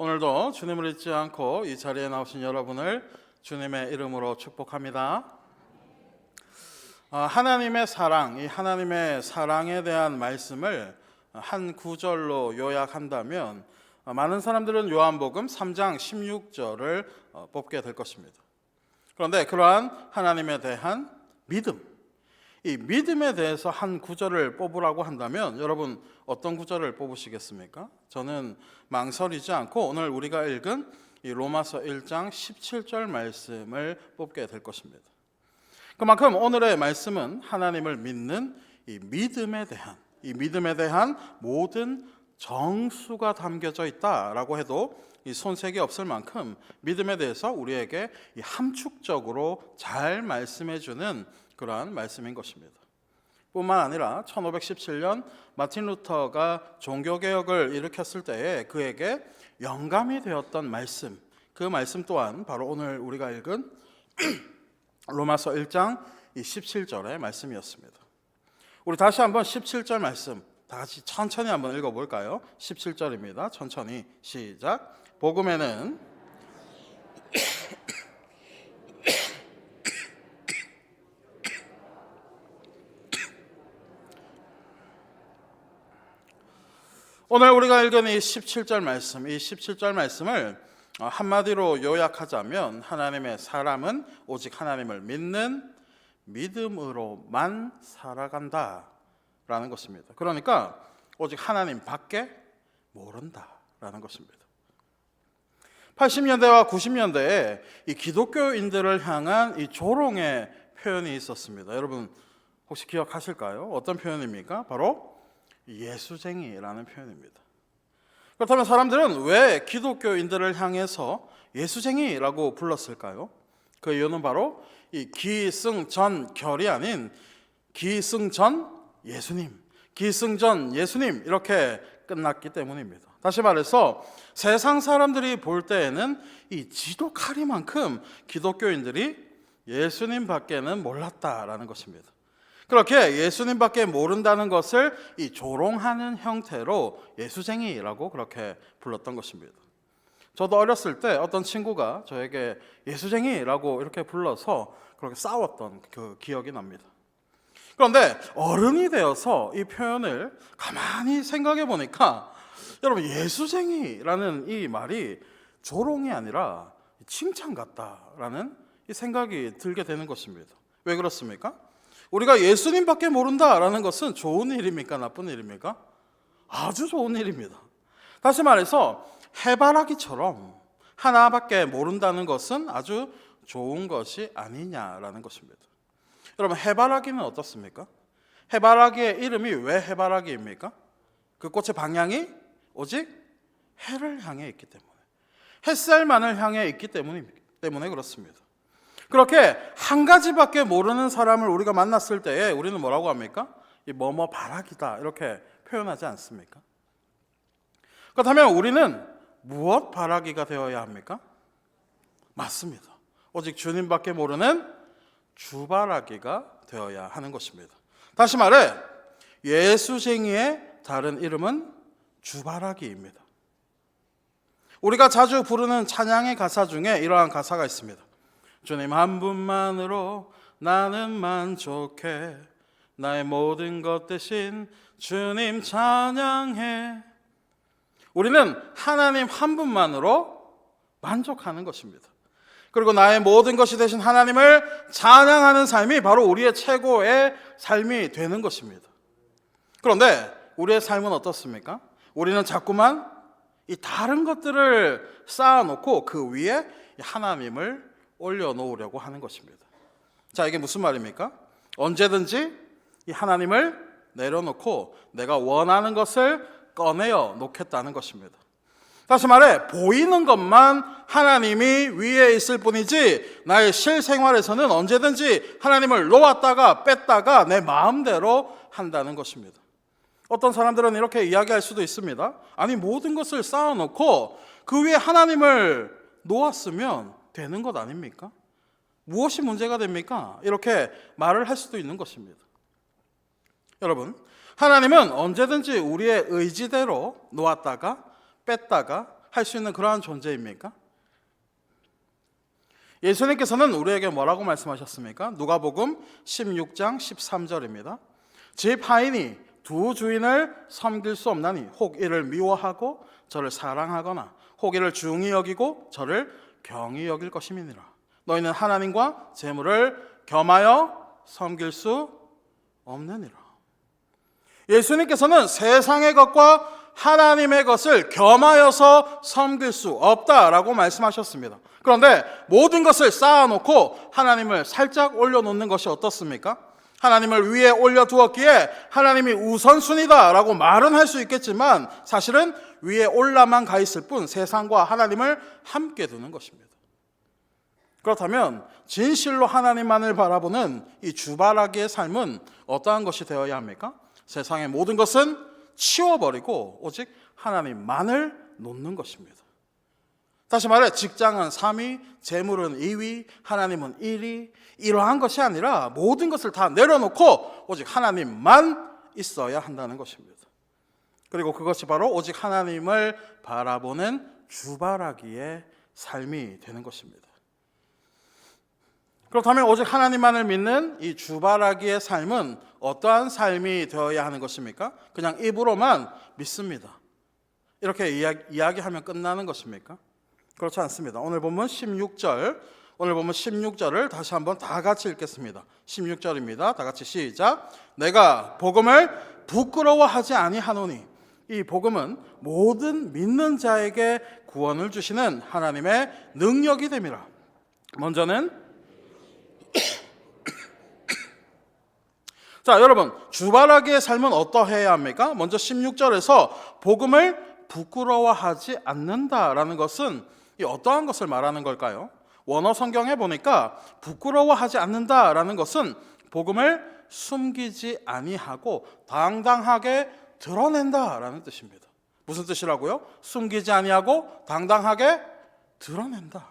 오늘도 주님을 잊지 않고 이 자리에 나오신 여러분을 주님의 이름으로 축복합니다. 하나님의 사랑, 이 하나님의 사랑에 대한 말씀을 한 구절로 요약한다면 많은 사람들은 요한복음 3장 16절을 뽑게 될 것입니다. 그런데 그러한 하나님에 대한 믿음, 이 믿음에 대해서 한 구절을 뽑으라고 한다면 여러분 어떤 구절을 뽑으시겠습니까? 저는 망설이지 않고 오늘 우리가 읽은 이 로마서 1장 17절 말씀을 뽑게 될 것입니다. 그만큼 오늘의 말씀은 하나님을 믿는 이 믿음에 대한 모든 정수가 담겨져 있다라고 해도 이 손색이 없을 만큼 믿음에 대해서 우리에게 이 함축적으로 잘 말씀해주는 그러한 말씀인 것입니다. 뿐만 아니라 1517년 마틴 루터가 종교개혁을 일으켰을 때에 그에게 영감이 되었던 말씀, 그 말씀 또한 바로 오늘 우리가 읽은 로마서 1장 17절의 말씀이었습니다. 우리 다시 한번 17절 말씀 다 같이 천천히 한번 읽어볼까요? 17절입니다. 천천히 시작. 복음에는 오늘 우리가 읽은 이 17절 말씀, 이 17절 말씀을 한마디로 요약하자면 하나님의 사람은 오직 하나님을 믿는 믿음으로만 살아간다라는 것입니다. 그러니까 오직 하나님 밖에 모른다라는 것입니다. 80년대와 90년대에 이 기독교인들을 향한 이 조롱의 표현이 있었습니다. 여러분 혹시 기억하실까요? 어떤 표현입니까? 바로 예수쟁이라는 표현입니다. 그렇다면 사람들은 왜 기독교인들을 향해서 예수쟁이라고 불렀을까요? 그 이유는 바로 이 기승전결이 아닌 기승전 예수님 이렇게 끝났기 때문입니다. 다시 말해서 세상 사람들이 볼 때에는 이 지독하리만큼 기독교인들이 예수님 밖에는 몰랐다라는 것입니다. 그렇게 예수님밖에 모른다는 것을 이 조롱하는 형태로 예수쟁이라고 그렇게 불렀던 것입니다. 저도 어렸을 때 어떤 친구가 저에게 예수쟁이라고 이렇게 불러서 그렇게 싸웠던 그 기억이 납니다. 그런데 어른이 되어서 이 표현을 가만히 생각해 보니까 여러분 예수쟁이라는 이 말이 조롱이 아니라 칭찬 같다라는 이 생각이 들게 되는 것입니다. 왜 그렇습니까? 우리가 예수님밖에 모른다라는 것은 좋은 일입니까? 나쁜 일입니까? 아주 좋은 일입니다. 다시 말해서 해바라기처럼 하나밖에 모른다는 것은 아주 좋은 것이 아니냐라는 것입니다. 여러분 해바라기는 어떻습니까? 해바라기의 이름이 왜 해바라기입니까? 그 꽃의 방향이 오직 해를 향해 있기 때문에, 햇살만을 향해 있기 때문에 그렇습니다. 그렇게 한 가지밖에 모르는 사람을 우리가 만났을 때에 우리는 뭐라고 합니까? 이 뭐뭐 바라기다 이렇게 표현하지 않습니까? 그렇다면 우리는 무엇 바라기가 되어야 합니까? 맞습니다. 오직 주님밖에 모르는 주바라기가 되어야 하는 것입니다. 다시 말해 예수쟁이의 다른 이름은 주바라기입니다. 우리가 자주 부르는 찬양의 가사 중에 이러한 가사가 있습니다. 주님 한 분만으로 나는 만족해 나의 모든 것 대신 주님 찬양해. 우리는 하나님 한 분만으로 만족하는 것입니다. 그리고 나의 모든 것이 되신 하나님을 찬양하는 삶이 바로 우리의 최고의 삶이 되는 것입니다. 그런데 우리의 삶은 어떻습니까? 우리는 자꾸만 이 다른 것들을 쌓아놓고 그 위에 하나님을 올려놓으려고 하는 것입니다. 자, 이게 무슨 말입니까? 언제든지 이 하나님을 내려놓고 내가 원하는 것을 꺼내어 놓겠다는 것입니다. 다시 말해 보이는 것만 하나님이 위에 있을 뿐이지 나의 실생활에서는 언제든지 하나님을 놓았다가 뺐다가 내 마음대로 한다는 것입니다. 어떤 사람들은 이렇게 이야기할 수도 있습니다. 아니 모든 것을 쌓아놓고 그 위에 하나님을 놓았으면 되는 것 아닙니까? 무엇이 문제가 됩니까? 이렇게 말을 할 수도 있는 것입니다. 여러분, 하나님은 언제든지 우리의 의지대로 놓았다가 뺐다가 할 수 있는 그러한 존재입니까? 예수님께서는 우리에게 뭐라고 말씀하셨습니까? 누가복음 16장 13절입니다. 집 하인이 두 주인을 섬길 수 없나니 혹 이를 미워하고 저를 사랑하거나 혹 이를 중히 여기고 저를 경히 여길 것임이니라. 너희는 하나님과 재물을 겸하여 섬길 수 없느니라. 예수님께서는 세상의 것과 하나님의 것을 겸하여서 섬길 수 없다라고 말씀하셨습니다. 그런데 모든 것을 쌓아놓고 하나님을 살짝 올려놓는 것이 어떻습니까? 하나님을 위에 올려두었기에 하나님이 우선순위다라고 말은 할 수 있겠지만 사실은 위에 올라만 가 있을 뿐 세상과 하나님을 함께 두는 것입니다. 그렇다면 진실로 하나님만을 바라보는 이 주바라기의 삶은 어떠한 것이 되어야 합니까? 세상의 모든 것은 치워버리고 오직 하나님만을 놓는 것입니다. 다시 말해 직장은 3위, 재물은 2위, 하나님은 1위, 이러한 것이 아니라 모든 것을 다 내려놓고 오직 하나님만 있어야 한다는 것입니다. 그리고 그것이 바로 오직 하나님을 바라보는 주바라기의 삶이 되는 것입니다. 그렇다면 오직 하나님만을 믿는 이 주바라기의 삶은 어떠한 삶이 되어야 하는 것입니까? 그냥 입으로만 믿습니다. 이렇게 이야기하면 끝나는 것입니까? 그렇지 않습니다. 오늘 본문 16절을 다시 한번 다 같이 읽겠습니다. 16절입니다. 다 같이 시작. 내가 복음을 부끄러워하지 아니하노니 이 복음은 모든 믿는 자에게 구원을 주시는 하나님의 능력이 됨이라. 먼저는 자, 여러분, 주바라기의 삶은 어떠해야 합니까? 먼저 16절에서 복음을 부끄러워하지 않는다라는 것은 이 어떠한 것을 말하는 걸까요? 원어 성경에 보니까 부끄러워하지 않는다라는 것은 복음을 숨기지 아니하고 당당하게 드러낸다라는 뜻입니다. 무슨 뜻이라고요? 숨기지 아니하고 당당하게 드러낸다.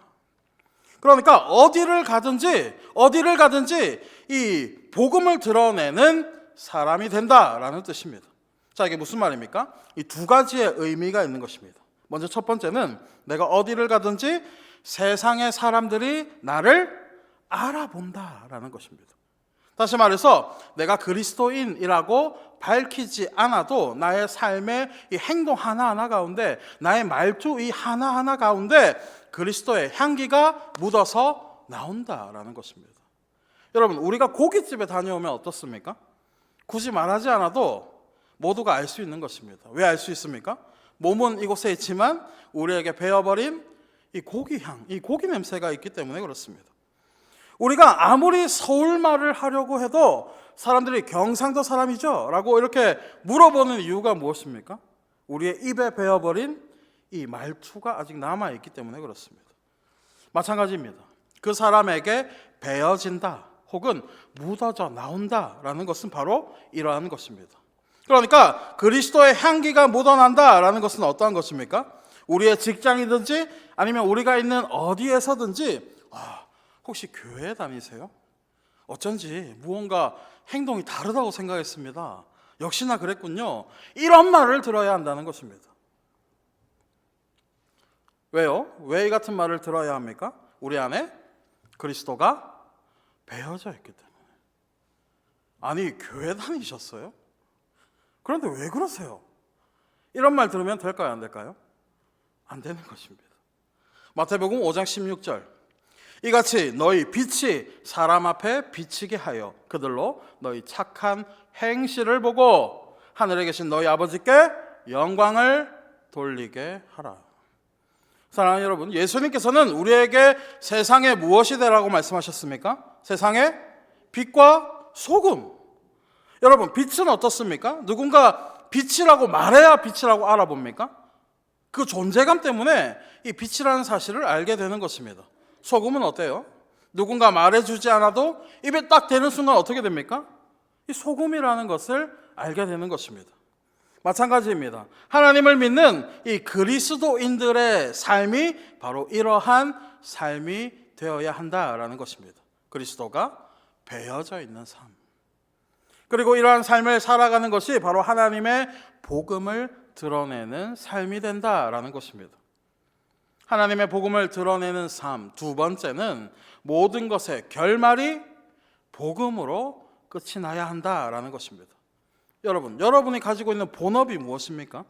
그러니까 어디를 가든지 이 복음을 드러내는 사람이 된다라는 뜻입니다. 자, 이게 무슨 말입니까? 이 두 가지의 의미가 있는 것입니다. 먼저 첫 번째는 내가 어디를 가든지 세상의 사람들이 나를 알아본다라는 것입니다. 다시 말해서 내가 그리스도인이라고 밝히지 않아도 나의 삶의 이 행동 하나하나 가운데, 나의 말투 이 하나하나 가운데 그리스도의 향기가 묻어서 나온다라는 것입니다. 여러분, 우리가 고깃집에 다녀오면 어떻습니까? 굳이 말하지 않아도 모두가 알 수 있는 것입니다. 왜 알 수 있습니까? 몸은 이곳에 있지만 우리에게 배어버린 이 고기향, 이 고기 냄새가 있기 때문에 그렇습니다. 우리가 아무리 서울말을 하려고 해도 사람들이 경상도 사람이죠? 라고 이렇게 물어보는 이유가 무엇입니까? 우리의 입에 배어버린 이 말투가 아직 남아있기 때문에 그렇습니다. 마찬가지입니다. 그 사람에게 배어진다 혹은 묻어져 나온다라는 것은 바로 이러한 것입니다. 그러니까 그리스도의 향기가 묻어난다라는 것은 어떠한 것입니까? 우리의 직장이든지 아니면 우리가 있는 어디에서든지 혹시 교회 다니세요? 어쩐지 무언가 행동이 다르다고 생각했습니다. 역시나 그랬군요. 이런 말을 들어야 한다는 것입니다. 왜요? 왜 이 같은 말을 들어야 합니까? 우리 안에 그리스도가 배어져 있기 때문에. 아니, 교회 다니셨어요? 그런데 왜 그러세요? 이런 말 들으면 될까요? 안 될까요? 안 되는 것입니다. 마태복음 5장 16절. 이같이 너희 빛이 사람 앞에 비치게 하여 그들로 너희 착한 행실을 보고 하늘에 계신 너희 아버지께 영광을 돌리게 하라. 사랑하는 여러분, 예수님께서는 우리에게 세상에 무엇이 되라고 말씀하셨습니까? 세상에 빛과 소금. 여러분, 빛은 어떻습니까? 누군가 빛이라고 말해야 빛이라고 알아봅니까? 그 존재감 때문에 이 빛이라는 사실을 알게 되는 것입니다. 소금은 어때요? 누군가 말해주지 않아도 입에 딱 대는 순간 어떻게 됩니까? 이 소금이라는 것을 알게 되는 것입니다. 마찬가지입니다. 하나님을 믿는 이 그리스도인들의 삶이 바로 이러한 삶이 되어야 한다라는 것입니다. 그리스도가 배어져 있는 삶. 그리고 이러한 삶을 살아가는 것이 바로 하나님의 복음을 드러내는 삶이 된다라는 것입니다. 하나님의 복음을 드러내는 삶. 두 번째는 모든 것의 결말이 복음으로 끝이 나야 한다라는 것입니다. 여러분이 가지고 있는 본업이 무엇입니까?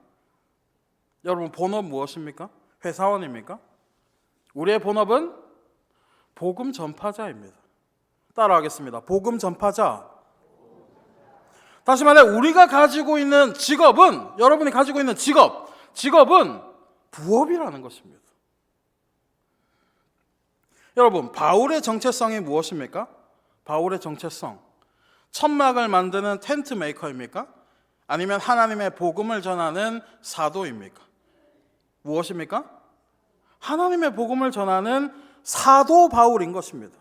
여러분 본업 무엇입니까? 회사원입니까? 우리의 본업은 복음 전파자입니다. 따라하겠습니다. 복음 전파자. 다시 말해 우리가 가지고 있는 직업은, 여러분이 가지고 있는 직업은 부업이라는 것입니다. 여러분, 바울의 정체성이 무엇입니까? 바울의 정체성. 천막을 만드는 텐트 메이커입니까? 아니면 하나님의 복음을 전하는 사도입니까? 무엇입니까? 하나님의 복음을 전하는 사도 바울인 것입니다.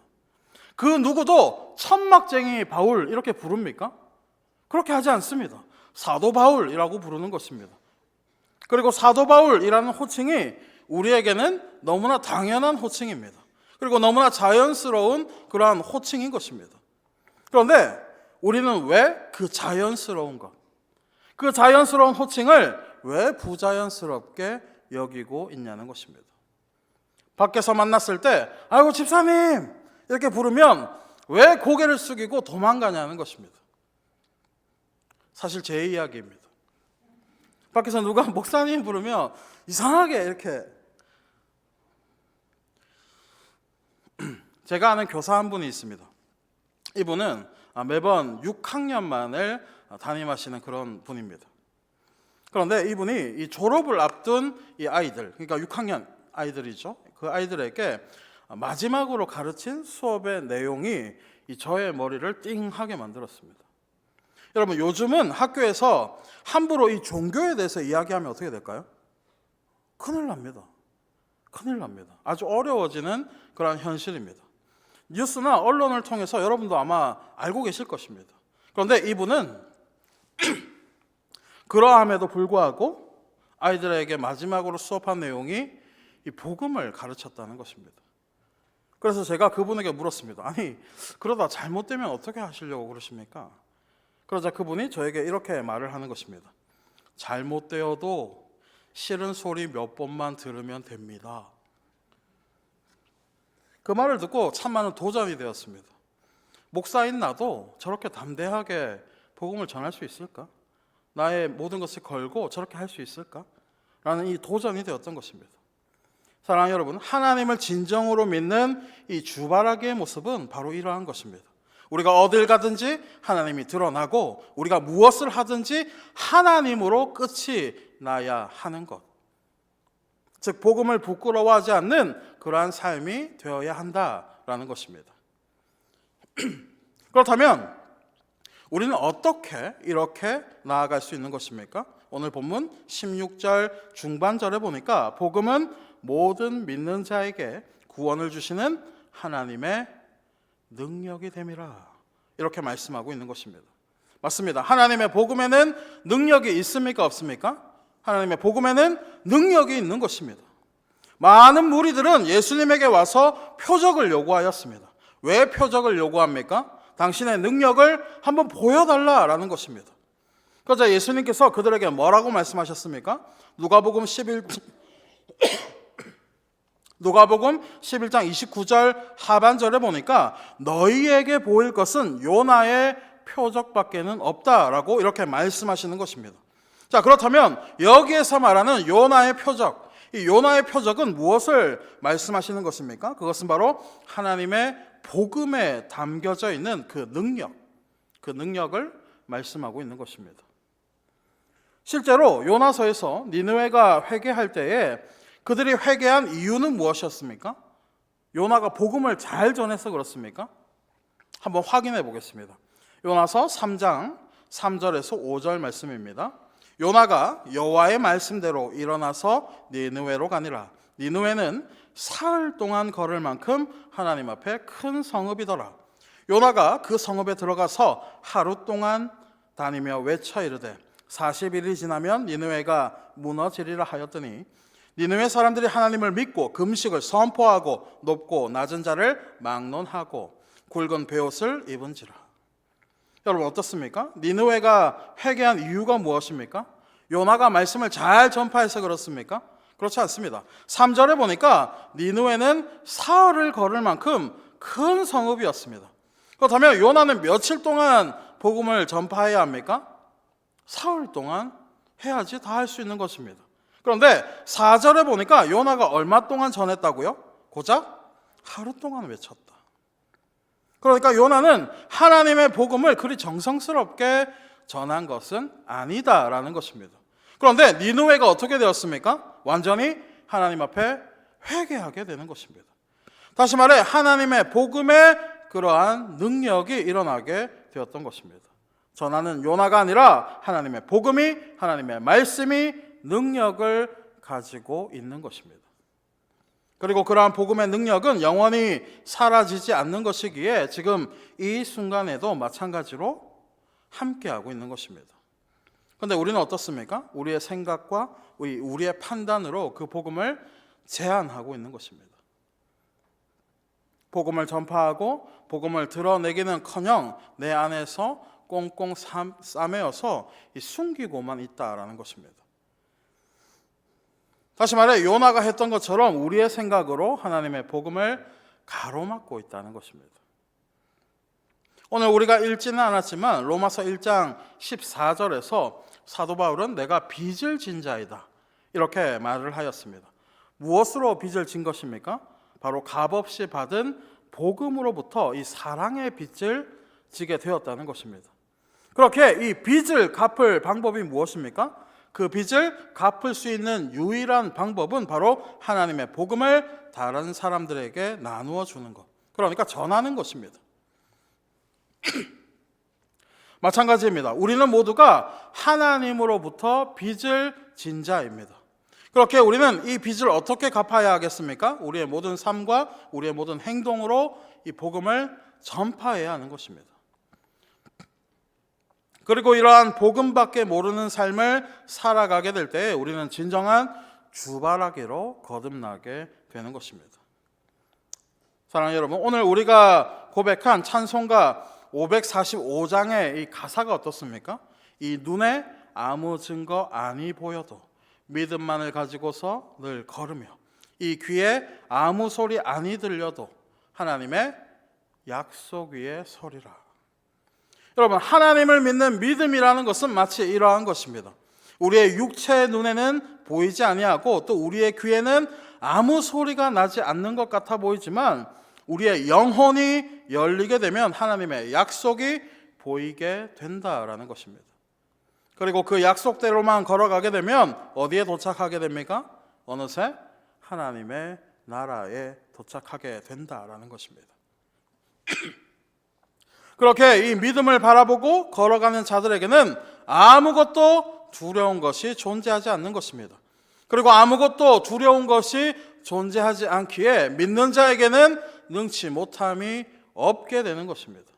그 누구도 천막쟁이 바울 이렇게 부릅니까? 그렇게 하지 않습니다. 사도 바울이라고 부르는 것입니다. 그리고 사도 바울이라는 호칭이 우리에게는 너무나 당연한 호칭입니다. 그리고 너무나 자연스러운 그러한 호칭인 것입니다. 그런데 우리는 왜 그 자연스러운 것, 그 자연스러운 호칭을 왜 부자연스럽게 여기고 있냐는 것입니다. 밖에서 만났을 때 아이고 집사님 이렇게 부르면 왜 고개를 숙이고 도망가냐는 것입니다. 사실 제 이야기입니다. 밖에서 누가 목사님 부르면 이상하게 이렇게. 제가 아는 교사 한 분이 있습니다. 이분은 매번 6학년만을 담임하시는 그런 분입니다. 그런데 이분이 이 졸업을 앞둔 이 아이들, 그러니까 6학년 아이들이죠. 그 아이들에게 마지막으로 가르친 수업의 내용이 저의 머리를 띵하게 만들었습니다. 여러분, 요즘은 학교에서 함부로 이 종교에 대해서 이야기하면 어떻게 될까요? 큰일 납니다. 아주 어려워지는 그런 현실입니다. 뉴스나 언론을 통해서 여러분도 아마 알고 계실 것입니다. 그런데 이분은 그러함에도 불구하고 아이들에게 마지막으로 수업한 내용이 이 복음을 가르쳤다는 것입니다. 그래서 제가 그분에게 물었습니다. 아니, 그러다 잘못되면 어떻게 하시려고 그러십니까? 그러자 그분이 저에게 이렇게 말을 하는 것입니다. 잘못되어도 싫은 소리 몇 번만 들으면 됩니다. 그 말을 듣고 참 많은 도전이 되었습니다. 목사인 나도 저렇게 담대하게 복음을 전할 수 있을까? 나의 모든 것을 걸고 저렇게 할 수 있을까? 라는 이 도전이 되었던 것입니다. 사랑하는 여러분, 하나님을 진정으로 믿는 이 주바라기의 모습은 바로 이러한 것입니다. 우리가 어딜 가든지 하나님이 드러나고 우리가 무엇을 하든지 하나님으로 끝이 나야 하는 것. 즉 복음을 부끄러워하지 않는 그러한 삶이 되어야 한다라는 것입니다. 그렇다면 우리는 어떻게 이렇게 나아갈 수 있는 것입니까? 오늘 본문 16절 중반절에 보니까 복음은 모든 믿는 자에게 구원을 주시는 하나님의 능력이 됨이라 이렇게 말씀하고 있는 것입니다. 맞습니다. 하나님의 복음에는 능력이 있습니까? 없습니까? 하나님의 복음에는 능력이 있는 것입니다. 많은 무리들은 예수님에게 와서 표적을 요구하였습니다. 왜 표적을 요구합니까? 당신의 능력을 한번 보여달라라는 것입니다. 그러자 예수님께서 그들에게 뭐라고 말씀하셨습니까? 누가복음 11장 29절 하반절에 보니까 너희에게 보일 것은 요나의 표적밖에는 없다라고 이렇게 말씀하시는 것입니다. 자, 그렇다면 여기에서 말하는 요나의 표적, 이 요나의 표적은 무엇을 말씀하시는 것입니까? 그것은 바로 하나님의 복음에 담겨져 있는 그 능력을 말씀하고 있는 것입니다. 실제로 요나서에서 니느웨가 회개할 때에 그들이 회개한 이유는 무엇이었습니까? 요나가 복음을 잘 전해서 그렇습니까? 한번 확인해 보겠습니다. 요나서 3장 3절에서 5절 말씀입니다. 요나가 여호와의 말씀대로 일어나서 니느웨로 가니라. 니느웨는 사흘 동안 걸을 만큼 하나님 앞에 큰 성읍이더라. 요나가 그 성읍에 들어가서 하루 동안 다니며 외쳐 이르되 40일이 지나면 니느웨가 무너지리라 하였더니 니느웨 사람들이 하나님을 믿고 금식을 선포하고 높고 낮은 자를 막론하고 굵은 베옷을 입은지라. 여러분 어떻습니까? 니느웨가 회개한 이유가 무엇입니까? 요나가 말씀을 잘 전파해서 그렇습니까? 그렇지 않습니다. 3절에 보니까 니느웨는 사흘을 걸을 만큼 큰 성읍이었습니다. 그렇다면 요나는 며칠 동안 복음을 전파해야 합니까? 사흘 동안 해야지 다 할 수 있는 것입니다. 그런데 4절에 보니까 요나가 얼마 동안 전했다고요? 고작 하루 동안 외쳤다. 그러니까 요나는 하나님의 복음을 그리 정성스럽게 전한 것은 아니다라는 것입니다. 그런데 니느웨가 어떻게 되었습니까? 완전히 하나님 앞에 회개하게 되는 것입니다. 다시 말해 하나님의 복음에 그러한 능력이 일어나게 되었던 것입니다. 전하는 요나가 아니라 하나님의 복음이, 하나님의 말씀이 능력을 가지고 있는 것입니다. 그리고 그러한 복음의 능력은 영원히 사라지지 않는 것이기에 지금 이 순간에도 마찬가지로 함께하고 있는 것입니다. 그런데 우리는 어떻습니까? 우리의 생각과 우리의 판단으로 그 복음을 제한하고 있는 것입니다. 복음을 전파하고 복음을 드러내기는커녕 내 안에서 꽁꽁 싸매어서 숨기고만 있다라는 것입니다. 다시 말해 요나가 했던 것처럼 우리의 생각으로 하나님의 복음을 가로막고 있다는 것입니다. 오늘 우리가 읽지는 않았지만 로마서 1장 14절에서 사도 바울은 내가 빚을 진 자이다 이렇게 말을 하였습니다. 무엇으로 빚을 진 것입니까? 바로 값없이 받은 복음으로부터 이 사랑의 빚을 지게 되었다는 것입니다. 그렇게 이 빚을 갚을 방법이 무엇입니까? 그 빚을 갚을 수 있는 유일한 방법은 바로 하나님의 복음을 다른 사람들에게 나누어 주는 것, 그러니까 전하는 것입니다. 마찬가지입니다. 우리는 모두가 하나님으로부터 빚을 진 자입니다. 그렇게 우리는 이 빚을 어떻게 갚아야 하겠습니까? 우리의 모든 삶과 우리의 모든 행동으로 이 복음을 전파해야 하는 것입니다. 그리고 이러한 복음밖에 모르는 삶을 살아가게 될 때 우리는 진정한 주바라기로 거듭나게 되는 것입니다. 사랑하는 여러분, 오늘 우리가 고백한 찬송가 545장의 이 가사가 어떻습니까? 이 눈에 아무 증거 아니 보여도 믿음만을 가지고서 늘 걸으며 이 귀에 아무 소리 아니 들려도 하나님의 약속 위에 서리라. 여러분, 하나님을 믿는 믿음이라는 것은 마치 이러한 것입니다. 우리의 육체의 눈에는 보이지 아니하고 또 우리의 귀에는 아무 소리가 나지 않는 것 같아 보이지만 우리의 영혼이 열리게 되면 하나님의 약속이 보이게 된다라는 것입니다. 그리고 그 약속대로만 걸어가게 되면 어디에 도착하게 됩니까? 어느새 하나님의 나라에 도착하게 된다라는 것입니다. 그렇게 이 믿음을 바라보고 걸어가는 자들에게는 아무것도 두려운 것이 존재하지 않는 것입니다. 그리고 아무것도 두려운 것이 존재하지 않기에 믿는 자에게는 능치 못함이 없게 되는 것입니다.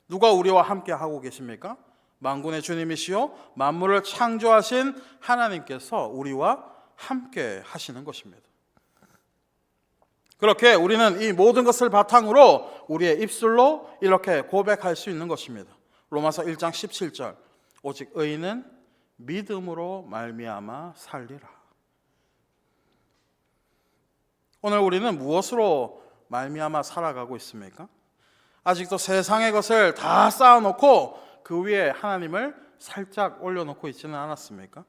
누가 우리와 함께 하고 계십니까? 만군의 주님이시요 만물을 창조하신 하나님께서 우리와 함께 하시는 것입니다. 그렇게 우리는 이 모든 것을 바탕으로 우리의 입술로 이렇게 고백할 수 있는 것입니다. 로마서 1장 17절 오직 의인은 믿음으로 말미암아 살리라. 오늘 우리는 무엇으로 말미암아 살아가고 있습니까? 아직도 세상의 것을 다 쌓아놓고 그 위에 하나님을 살짝 올려놓고 있지는 않았습니까?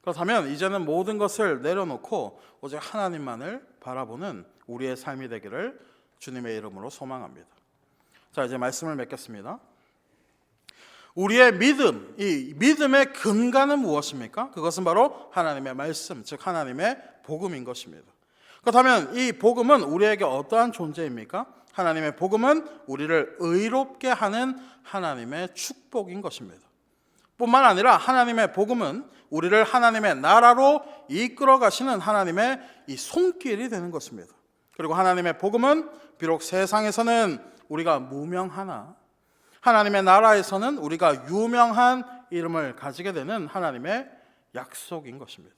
그렇다면 이제는 모든 것을 내려놓고 오직 하나님만을 바라보는 우리의 삶이 되기를 주님의 이름으로 소망합니다. 자, 이제 말씀을 맺겠습니다. 우리의 믿음, 이 믿음의 근간은 무엇입니까? 그것은 바로 하나님의 말씀, 즉 하나님의 복음인 것입니다. 그렇다면 이 복음은 우리에게 어떠한 존재입니까? 하나님의 복음은 우리를 의롭게 하는 하나님의 축복인 것입니다. 뿐만 아니라 하나님의 복음은 우리를 하나님의 나라로 이끌어 가시는 하나님의 이 손길이 되는 것입니다. 그리고 하나님의 복음은 비록 세상에서는 우리가 무명하나 하나님의 나라에서는 우리가 유명한 이름을 가지게 되는 하나님의 약속인 것입니다.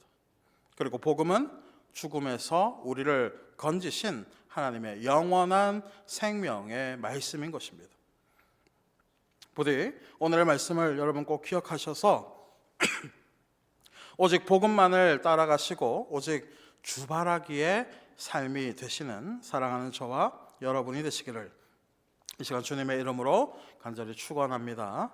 그리고 복음은 죽음에서 우리를 건지신 하나님의 영원한 생명의 말씀인 것입니다. 부디 오늘의 말씀을 여러분 꼭 기억하셔서 오직 복음만을 따라가시고 오직 주바라기의 삶이 되시는 사랑하는 저와 여러분이 되시기를 이 시간 주님의 이름으로 간절히 축원합니다.